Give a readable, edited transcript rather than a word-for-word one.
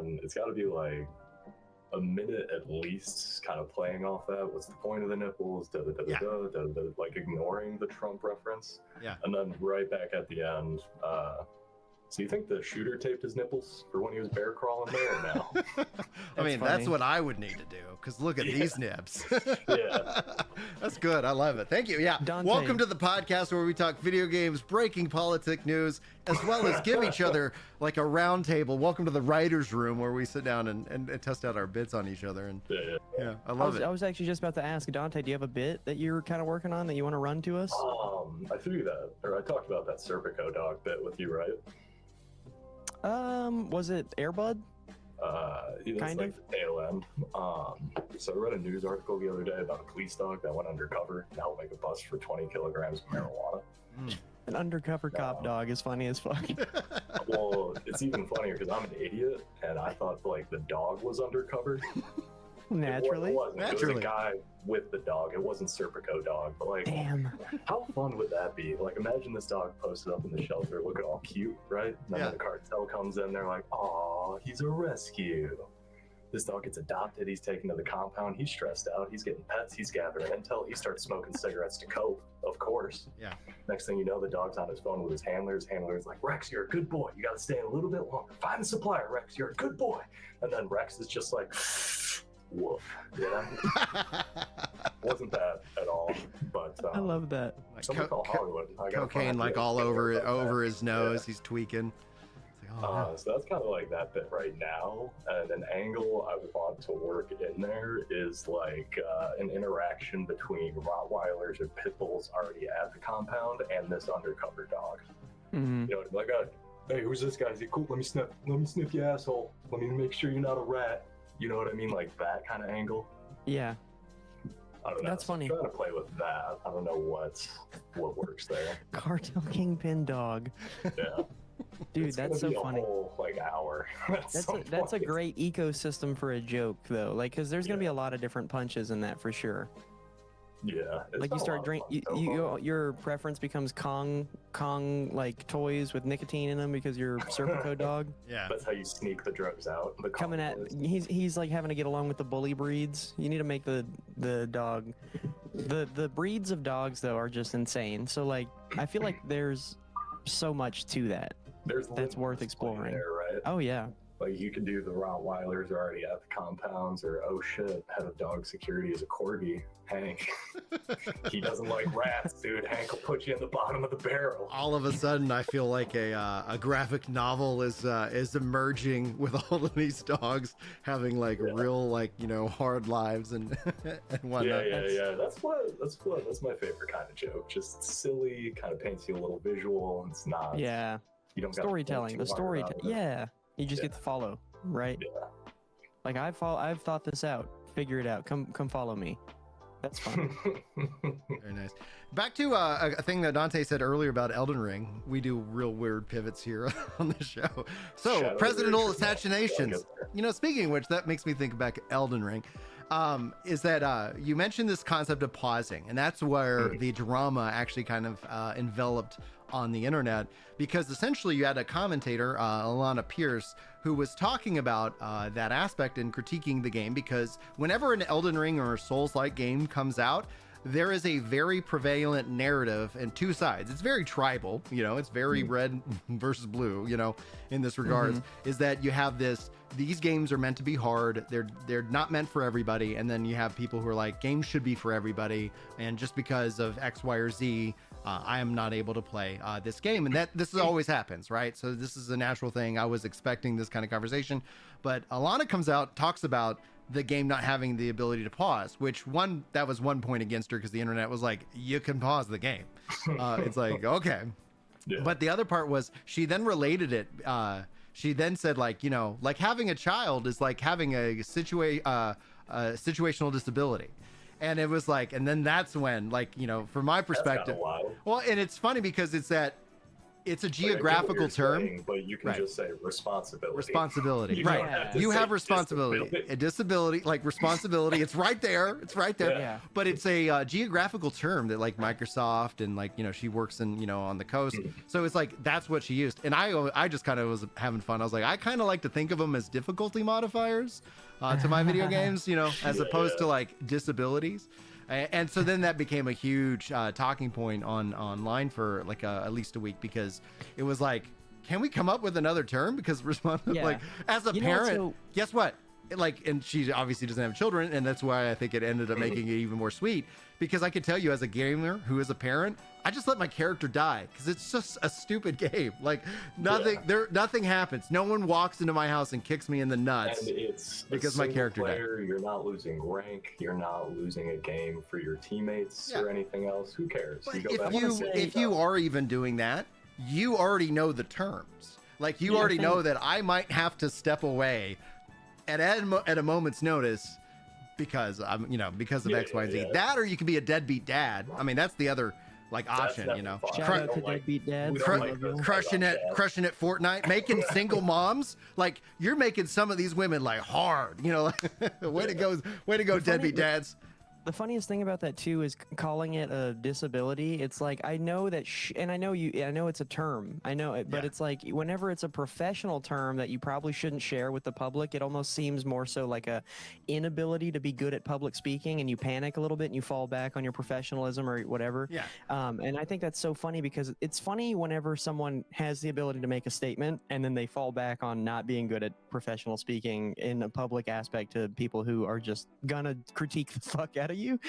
then it's got to be like a minute at least, kind of playing off that. What's the point of the nipples? Like ignoring the Trump reference. Yeah. And then right back at the end. So you think the shooter taped his nipples for when he was bear crawling there or no? I mean, funny. that's what I would need to do, because look at these nips. Yeah. That's good. I love it. Thank you. Yeah. Dante. Welcome to the podcast where we talk video games, breaking politic news, as well as give each other like a round table. Welcome to the writer's room where we sit down and test out our bits on each other. And yeah, I love it. I was actually just about to ask Dante, do you have a bit that you're kind of working on that you want to run to us? I threw that, or I talked about that Serpico dog bit with you, right? Was it Airbud? It's Kind like of? the tail end. So I read a news article the other day about a police dog that went undercover to help make a bust for 20 kilograms of marijuana. An undercover cop dog is funny as fuck. Well, it's even funnier because I'm an idiot and I thought like the dog was undercover. Naturally. It wasn't. It was Naturally. a guy with the dog. It wasn't Serpico dog, but like, Damn. how fun would that be? Like, imagine this dog posted up in the shelter, looking all cute, right? And then Yeah. when the cartel comes in, they're like, "Oh, he's a rescue." This dog gets adopted. He's taken to the compound. He's stressed out. He's getting pets. He's gathering intel. He starts smoking cigarettes to cope, of course. Yeah. Next thing you know, the dog's on his phone with his handlers. Handler's like, "Rex, you're a good boy. You got to stay in a little bit longer. Find the supplier, Rex. You're a good boy." And then Rex is just like, woof. Yeah. Wasn't that at all, but I love that. Like something called Hollywood. I gotta cocaine find like it. all over Yeah. his nose. He's tweaking. It's like, oh, no. So that's kind of like that bit right now. And an angle I would want to work in there is like an interaction between Rottweilers or Pit Bulls already at the compound and this undercover dog. Mhm. You know, like, hey, who's this guy? Is he cool? Let me sniff your asshole. Let me make sure you're not a rat. You know what I mean? Like that kind of angle. Yeah. I don't know. That's funny. I'm trying to play with that. I don't know what works there. Cartel Kingpin dog. Yeah. Dude, It's that's gonna so be funny. A whole, like hour. That's a great ecosystem for a joke though. Like, cause there's gonna be a lot of different punches in that for sure. Yeah. it's Like been you a start lot of drink, fun so far. your preference becomes Kong like toys with nicotine in them because you're Serpico dog. Yeah. That's how you sneak the drugs out. The Coming at convoys. he's like having to get along with the bully breeds. You need to make the dog. The breeds of dogs though are just insane. So like I feel like there's so much to that. There's that's worth limits playing exploring. there, right? Oh yeah. Like you can do the Rottweilers are already at the compounds, or oh shit, head of dog security is a corgi, Hank. He doesn't like rats, dude. Hank will put you in the bottom of the barrel. All of a sudden, I feel like a graphic novel is emerging with all of these dogs having like real, like, you know, hard lives and and whatnot. Yeah. That's my favorite kind of joke. Just silly, kind of paints you a little visual. It's not. Yeah. You don't gotta think Storytelling. too The hard story. about it. Yeah. You just get to follow, right? Yeah. Like I've thought this out. Figure it out. Come follow me. That's fun. Very nice. Back to a thing that Dante said earlier about Elden Ring. We do real weird pivots here on the show. So, Shadow presidential Warrior. assassinations. You know, speaking of which, that makes me think back Elden Ring. Is that you mentioned this concept of pausing, and that's where the drama actually kind of enveloped on the internet, because essentially you had a commentator, Alana Pierce, who was talking about that aspect and critiquing the game, because whenever an Elden Ring or Souls-like game comes out, there is a very prevalent narrative and two sides. It's very tribal, you know, it's very red versus blue, you know, in this regards, is that you have these games are meant to be hard. They're not meant for everybody. And then you have people who are like, games should be for everybody. And just because of X, Y, or Z, I am not able to play this game. And this always happens, right? So this is a natural thing. I was expecting this kind of conversation. But Alana comes out, talks about the game not having the ability to pause, which that was one point against her, because the internet was like, you can pause the game. It's like, okay. Yeah. But the other part was, she then related it. She then said, like, you know, like having a child is like having a situational disability. And it was like, and then that's when, like, you know, from my perspective, wild. well, and it's funny because it's that it's a Like, I get what geographical you're term. saying, but you can Right. just say responsibility. Responsibility, You right? don't have to You say have responsibility, disability. a disability, like responsibility. It's right there. It's right there. Yeah. But it's a geographical term that like Microsoft and like she works in on the coast, so it's like that's what she used. And I just kind of was having fun. I was like, I kind of like to think of them as difficulty modifiers to my video games, as opposed to like disabilities. And so then that became a huge talking point online for like at least a week, because it was like, can we come up with another term? Because Yeah. like as a You know, parent, so- guess what? Like, and she obviously doesn't have children, and that's why I think it ended up making it even more sweet. Because I can tell you, as a gamer who is a parent, I just let my character die because it's just a stupid game. Like nothing happens. No one walks into my house and kicks me in the nuts. And it's because a my single character died. player, you're not losing rank, you're not losing a game for your teammates or anything else. Who cares? But go back if and say, if you are even doing that, you already know the terms. Like you Yeah, I already know think- that I might have to step away at a moment's notice because I'm because of Yeah, X, Y, and Z. yeah. That, or you could be a deadbeat dad. I mean, that's the other like That's option. definitely fine. Shout We out don't to like- deadbeat dads. we I don't love like you. those Crushing about it, that. crushing it Fortnite, making single moms like you're making some of these women like hard. Way to go, deadbeat dads. The funniest thing about that too is calling it a disability. It's like I know that, and I know it's a term. I know it, but Yeah. it's like whenever it's a professional term that you probably shouldn't share with the public, it almost seems more so like a inability to be good at public speaking, and you panic a little bit and you fall back on your professionalism or whatever. Yeah. And I think that's so funny because it's funny whenever someone has the ability to make a statement and then they fall back on not being good at professional speaking in a public aspect to people who are just gonna critique the fuck out of you.